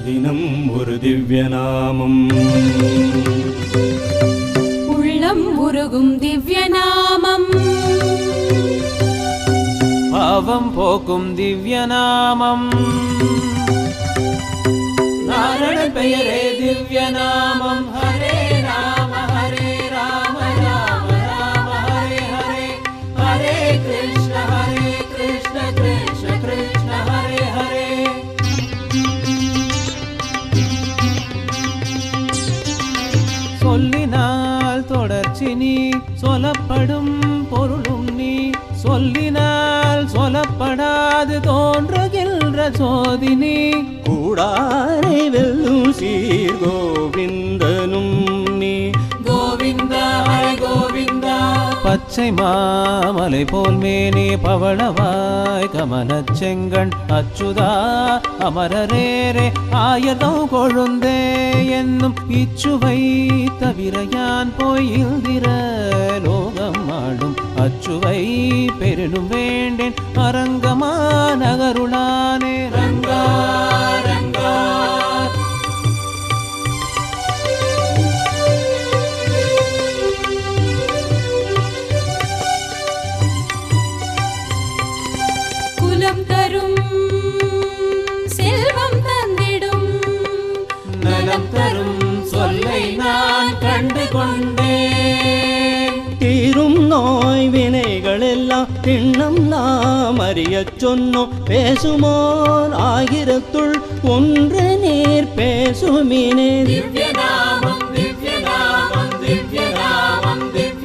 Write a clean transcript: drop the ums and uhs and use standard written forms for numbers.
தினம் ஒரு திவ்ய நாமம் உள்ளம் உருகும் திவ்ய நாமம் பாவம் போக்கும் திவ்ய நாமம் நாரணன் பெயரே திவ்ய நாமம் ஹரே ராம ராம ராம ஹரே ஹரே ஹரே கிருஷ்ண கிருஷ்ண கிருஷ்ண ஹரே ஹரே சொல்லினால் தொடர்ச்சி நீ சொல்லப்படும் பொருளும் நீ சொல்லினால் சொல்லப்படாது தோன்றுகின்ற சோதினி கூடாரை வெல்லும் சீர் கோவிந்தனும் நீ கோவிந்தா கோவிந்தா பச்சை மாமலை போல் மேனே பவளவாய் கமலச் செங்கண் அச்சுதா அமரரேரே ஆயதம் கொழுந்தே என்னும் இச்சுவை தவிர யான் போய் இந்திர லோகம் ஆடும் அச்சுவை பெருளும் வேண்டேன் அரங்கமா நகருளானே ரங்கா ரங்கா குலம் தரும் செல்வம் தந்திடும் நலம் தரும் சொல்லை நான் கண்டு கொண்டேன் தீரும் நோய் வினைகள் எல்லாம் திண்ணம் நாம் அறியச் சொன்னோம் பேசுமோர் ஆயிரத்துள் ஒன்று நீர் பேசுமினே திவ்ய நாமம் திவ்ய நாமம் திவ்ய நாமம் திவ்ய